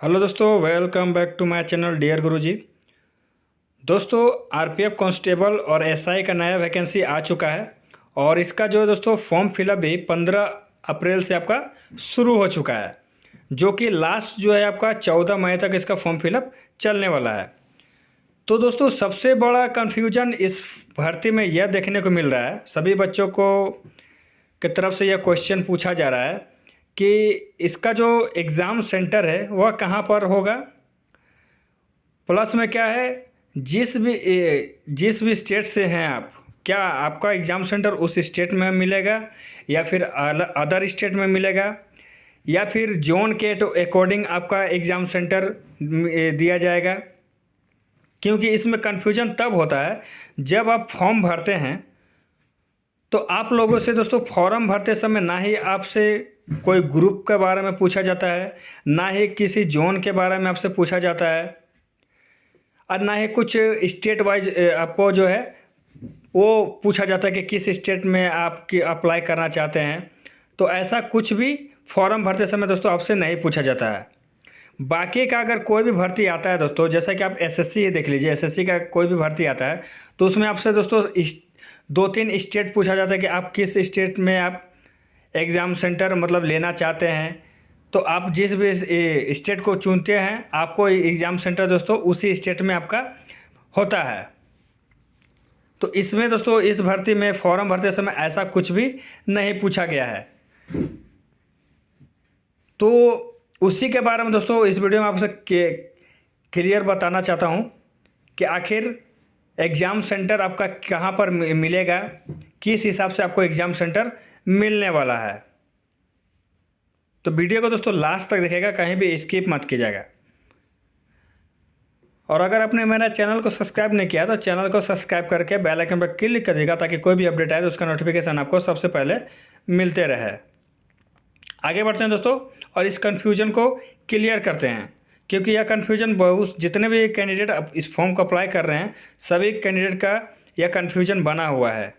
Hello दोस्तों, welcome back to my channel dear गुरुजी। दोस्तों, आरपीएफ कांस्टेबल और एसआई का नया वैकेंसी आ चुका है और इसका जो है दोस्तों फॉर्म फिलअप भी 15 अप्रैल से आपका शुरू हो चुका है, जो कि लास्ट जो है आपका 14 मई तक इसका फॉर्म फिलअप चलने वाला है। तो दोस्तों, सबसे बड़ा कन्फ्यूजन इस भर्ती में यह देखने को मिल रहा है, सभी बच्चों को की तरफ से यह क्वेश्चन पूछा जा रहा है कि इसका जो एग्ज़ाम सेंटर है वह कहाँ पर होगा। प्लस में क्या है, जिस भी स्टेट से हैं आप, क्या आपका एग्ज़ाम सेंटर उस स्टेट में मिलेगा या फिर अदर स्टेट में मिलेगा, या फिर जोन के अकॉर्डिंग आपका एग्ज़ाम सेंटर दिया जाएगा। क्योंकि इसमें कन्फ्यूजन तब होता है जब आप फॉर्म भरते हैं, तो आप लोगों से दोस्तों फॉर्म भरते समय ना ही आपसे कोई ग्रुप के बारे में पूछा जाता है, ना ही किसी जोन के बारे में आपसे पूछा जाता है, और ना ही कुछ स्टेट वाइज आपको जो है वो पूछा जाता है कि किस स्टेट में आप अप्लाई करना चाहते हैं। तो ऐसा कुछ भी फॉर्म भरते समय दोस्तों आपसे नहीं पूछा जाता है। बाकी का अगर कोई भी भर्ती आता है दोस्तों, जैसा कि आप एसएससी ही देख लीजिए, एसएससी का कोई भी भर्ती आता है तो उसमें आपसे दोस्तों 2-3 स्टेट पूछा जाता है कि आप किस स्टेट में आप एग्ज़ाम सेंटर मतलब लेना चाहते हैं। तो आप जिस भी स्टेट को चुनते हैं, आपको एग्ज़ाम सेंटर दोस्तों उसी स्टेट में आपका होता है। तो इसमें दोस्तों इस भर्ती में फॉर्म भरते समय ऐसा कुछ भी नहीं पूछा गया है। तो उसी के बारे में दोस्तों इस वीडियो में आपसे क्लियर बताना चाहता हूं कि आखिर एग्ज़ाम सेंटर आपका कहां पर मिलेगा, किस हिसाब से आपको एग्ज़ाम सेंटर मिलने वाला है। तो वीडियो को दोस्तों लास्ट तक देखिएगा, कहीं भी स्किप मत कीजिएगा। और अगर आपने मेरा चैनल को सब्सक्राइब नहीं किया तो चैनल को सब्सक्राइब करके बेल आइकन पर क्लिक करिएगा, ताकि कोई भी अपडेट आए तो उसका नोटिफिकेशन आपको सबसे पहले मिलते रहे। आगे बढ़ते हैं दोस्तों और इस कन्फ्यूजन को क्लियर करते हैं, क्योंकि यह कन्फ्यूजन बहुत, जितने भी कैंडिडेट इस फॉर्म को अप्लाई कर रहे हैं सभी कैंडिडेट का यह कन्फ्यूजन बना हुआ है।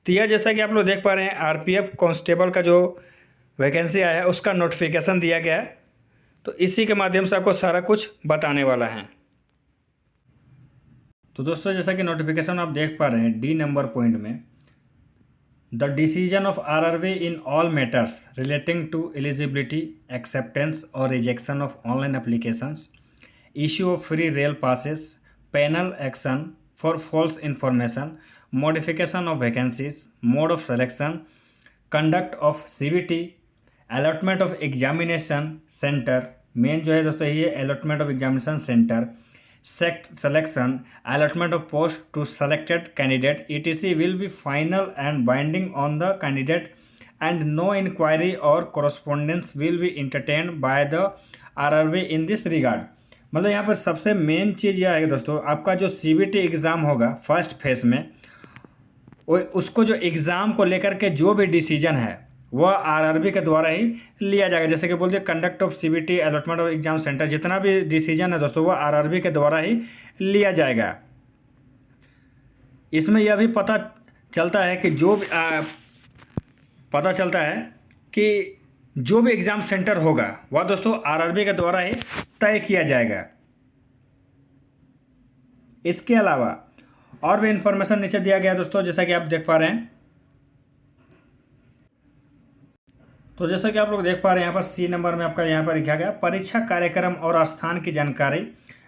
तो यह जैसा कि आप लोग देख पा रहे हैं, आरपीएफ कांस्टेबल का जो वैकेंसी आया है उसका नोटिफिकेशन दिया गया है। तो इसी के माध्यम से आपको सारा कुछ बताने वाला है। तो दोस्तों, जैसा कि नोटिफिकेशन आप देख पा रहे हैं, डी नंबर पॉइंट में, the decision of RRB in all matters relating to eligibility, acceptance और rejection of online applications, issue of free rail passes, panel action for false information, modification of vacancies, mode of selection, conduct of CBT, allotment of examination center, main जो है दोस्तों ये allotment of examination center, selection, allotment of post to selected candidate, etc. will be final and binding on the candidate, and no inquiry or correspondence will be entertained by the RRB in this regard। मतलब यहाँ पर सबसे main चीज़ यह है दोस्तों, आपका जो CBT exam होगा फर्स्ट फेज में, उसको जो एग्ज़ाम को लेकर के जो भी डिसीजन है वह आरआरबी के द्वारा ही लिया जाएगा। जैसे कि बोलते हैं conduct of CBT, allotment of exam centre, जितना भी डिसीजन है दोस्तों वह आरआरबी के द्वारा ही लिया जाएगा। इसमें यह भी पता चलता है कि जो भी एग्ज़ाम सेंटर होगा वह दोस्तों आरआरबी के द्वारा ही तय किया जाएगा। इसके अलावा और भी इंफॉर्मेशन नीचे दिया गया दोस्तों, जैसा कि आप देख पा रहे हैं। तो जैसा कि आप लोग देख पा रहे हैं, यहाँ पर सी नंबर में आपका यहाँ पर लिखा गया, परीक्षा कार्यक्रम और स्थान की जानकारी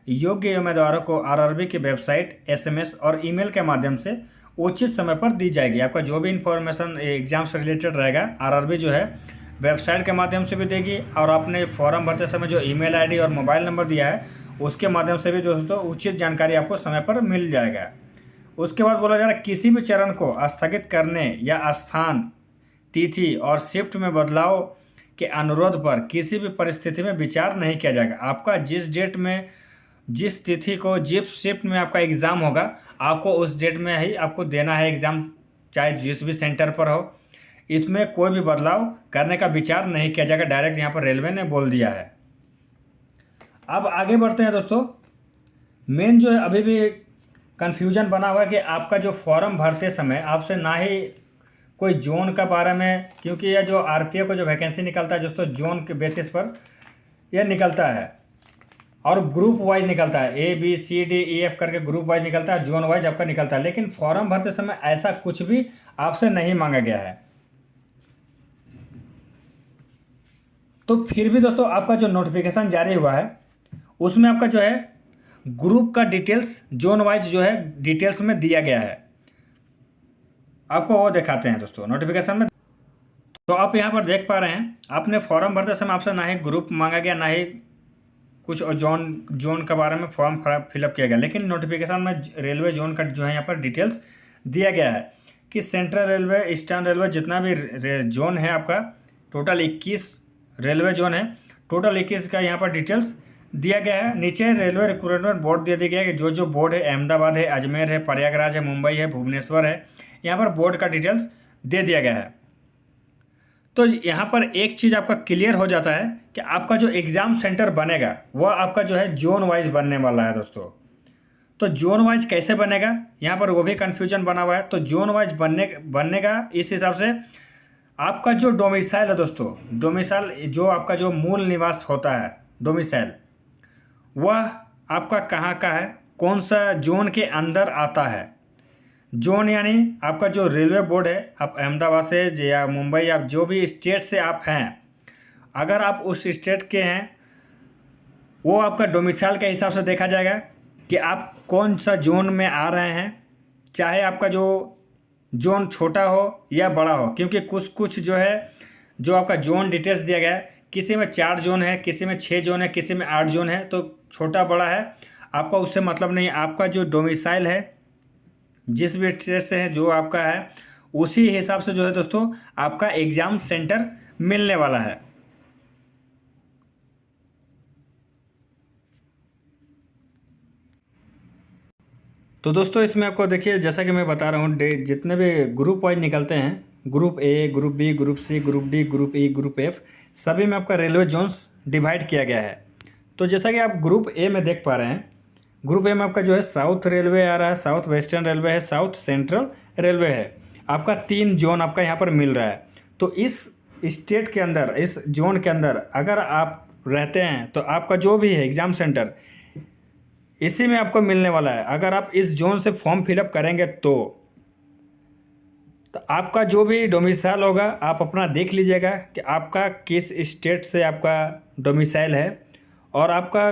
योग्य उम्मीदवारों को आरआरबी की वेबसाइट, एसएमएस और ईमेल के माध्यम से उचित समय पर दी जाएगी। आपका जो भी इंफॉर्मेशन एग्जाम से रिलेटेड रहेगा आरआरबी जो है वेबसाइट के माध्यम से भी देगी, और आपने फॉर्म भरते समय जो ईमेल आईडी और मोबाइल नंबर दिया है उसके माध्यम से भी दोस्तों उचित जानकारी आपको समय पर मिल जाएगा। उसके बाद बोला जा रहा है, किसी भी चरण को स्थगित करने या स्थान, तिथि और शिफ्ट में बदलाव के अनुरोध पर किसी भी परिस्थिति में विचार नहीं किया जाएगा। आपका जिस डेट में, जिस तिथि को, जिस शिफ्ट में आपका एग्ज़ाम होगा, आपको उस डेट में ही आपको देना है एग्ज़ाम, चाहे जिस भी सेंटर पर हो। इसमें कोई भी बदलाव करने का विचार नहीं किया जाएगा, डायरेक्ट यहाँ पर रेलवे ने बोल दिया है। अब आगे बढ़ते हैं दोस्तों। मेन जो है अभी भी कन्फ्यूजन बना हुआ है कि आपका जो फॉर्म भरते समय आपसे ना ही कोई जोन का बारे में, क्योंकि यह जो आरपीएफ का जो वैकेंसी निकलता है दोस्तों जोन के बेसिस पर यह निकलता है और ग्रुप वाइज निकलता है, ABCDEF करके ग्रुप वाइज निकलता है, जोन वाइज आपका निकलता है। लेकिन फॉर्म भरते समय ऐसा कुछ भी आपसे नहीं मांगा गया है। तो फिर भी दोस्तों आपका जो नोटिफिकेशन जारी हुआ है उसमें आपका जो है ग्रुप का डिटेल्स जोन वाइज जो है डिटेल्स में दिया गया है। आपको वो दिखाते हैं दोस्तों नोटिफिकेशन में। तो आप यहाँ पर देख पा रहे हैं, आपने फॉर्म भरते समय आपसे ना ही ग्रुप मांगा गया, ना ही कुछ जोन के बारे में फॉर्म फिलअप किया गया। लेकिन नोटिफिकेशन में रेलवे जोन का जो है यहाँ पर डिटेल्स दिया गया है कि सेंट्रल रेलवे, ईस्टर्न रेलवे, जितना भी जोन है आपका, टोटल 21 रेलवे जोन है, टोटल 21 का यहाँ पर डिटेल्स दिया गया है। नीचे रेलवे रिक्रूटमेंट बोर्ड दे दिया गया है कि जो बोर्ड है, अहमदाबाद है, अजमेर है, प्रयागराज है, मुंबई है, भुवनेश्वर है, यहाँ पर बोर्ड का डिटेल्स दे दिया गया है। तो यहाँ पर एक चीज़ आपका क्लियर हो जाता है कि आपका जो एग्ज़ाम सेंटर बनेगा वह आपका जो है जोन वाइज बनने वाला है दोस्तों। तो जोन वाइज कैसे बनेगा, यहाँ पर वो भी कन्फ्यूजन बना हुआ है। तो जोन वाइज बनेगा इस हिसाब से, आपका जो डोमिसाइल है दोस्तों, डोमिसाइल जो आपका जो मूल निवास होता है, डोमिसाइल वह आपका कहाँ का है, कौन सा जोन के अंदर आता है। जोन यानी आपका जो रेलवे बोर्ड है, आप अहमदाबाद से या मुंबई या जो भी स्टेट से आप हैं, अगर आप उस स्टेट के हैं वो आपका डोमिसाइल के हिसाब से देखा जाएगा कि आप कौन सा जोन में आ रहे हैं। चाहे आपका जो जोन छोटा हो या बड़ा हो, क्योंकि कुछ जो है जो आपका जोन डिटेल्स दिया गया है, किसी में 4 जोन है, किसी में 6 जोन है, किसी में 8 जोन है। तो छोटा बड़ा है आपका उससे मतलब नहीं, आपका जो डोमिसाइल है जिस भी स्टेट से है जो आपका है उसी हिसाब से जो है दोस्तों आपका एग्ज़ाम सेंटर मिलने वाला है। तो दोस्तों इसमें आपको देखिए, जैसा कि मैं बता रहा हूँ, जितने भी ग्रुप वाइज निकलते हैं, group A, group B, group C, group D, group E, group F, सभी में आपका रेलवे जोन्स डिवाइड किया गया है। तो जैसा कि आप ग्रुप ए में देख पा रहे हैं, ग्रुप ए में आपका जो है साउथ रेलवे आ रहा है, साउथ वेस्टर्न रेलवे है, साउथ सेंट्रल रेलवे है। आपका 3 जोन आपका यहाँ पर मिल रहा है। तो इस स्टेट के अंदर, इस जोन के अंदर अगर आप रहते हैं तो आपका जो भी है एग्ज़ाम सेंटर इसी में आपको मिलने वाला है। अगर आप इस जोन से फॉर्म फिलअप करेंगे तो आपका जो भी डोमिसाइल होगा आप अपना देख लीजिएगा कि आपका किस स्टेट से आपका डोमिसाइल है और आपका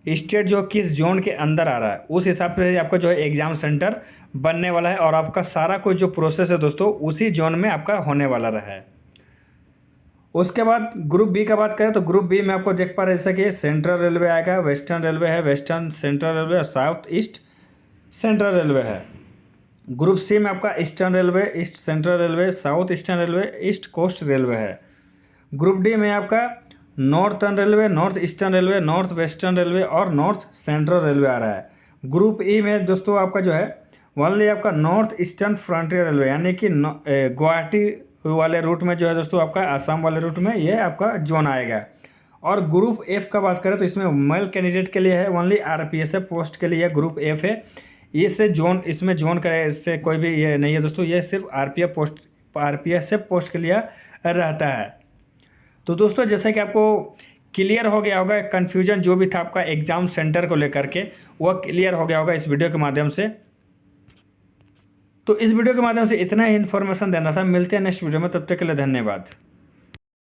स्टेट जो किस जोन के अंदर आ रहा है, उस हिसाब से आपका जो है एग्ज़ाम सेंटर बनने वाला है। और आपका सारा कुछ जो प्रोसेस है दोस्तों उसी जोन में आपका होने वाला रहा है। उसके बाद ग्रुप बी का बात करें तो ग्रुप बी में आपको देख पा रहे हैं जैसे कि सेंट्रल रेलवे आएगा, वेस्टर्न रेलवे है, वेस्टर्न सेंट्रल रेलवे और साउथ ईस्ट सेंट्रल रेलवे है। ग्रुप सी में आपका eastern railway, east central railway, south eastern railway, east coast railway है। ग्रुप डी में आपका northern railway, north eastern railway, north western railway और north central railway आ रहा है। ग्रुप ई में दोस्तों आपका जो है ओनली आपका नॉर्थ ईस्टर्न फ्रंटियर रेलवे यानी कि गुवाहाटी वाले रूट में जो है दोस्तों आपका आसाम वाले रूट में ये आपका जोन आएगा। और ग्रुप एफ का बात करें तो इसमें मेल कैंडिडेट के लिए है, ओनली RPSF पोस्ट के लिए ग्रुप एफ है। इससे जोन, इसमें जोन का इससे कोई भी ये नहीं है दोस्तों, ये सिर्फ RPSF पोस्ट के लिए रहता है। तो दोस्तों जैसे कि आपको क्लियर हो गया होगा, कन्फ्यूजन जो भी था आपका एग्ज़ाम सेंटर को लेकर के वह क्लियर हो गया होगा इस वीडियो के माध्यम से। तो इस वीडियो के माध्यम से इतना ही इन्फॉर्मेशन देना था। मिलते हैं नेक्स्ट वीडियो में, तब तक के लिए धन्यवाद।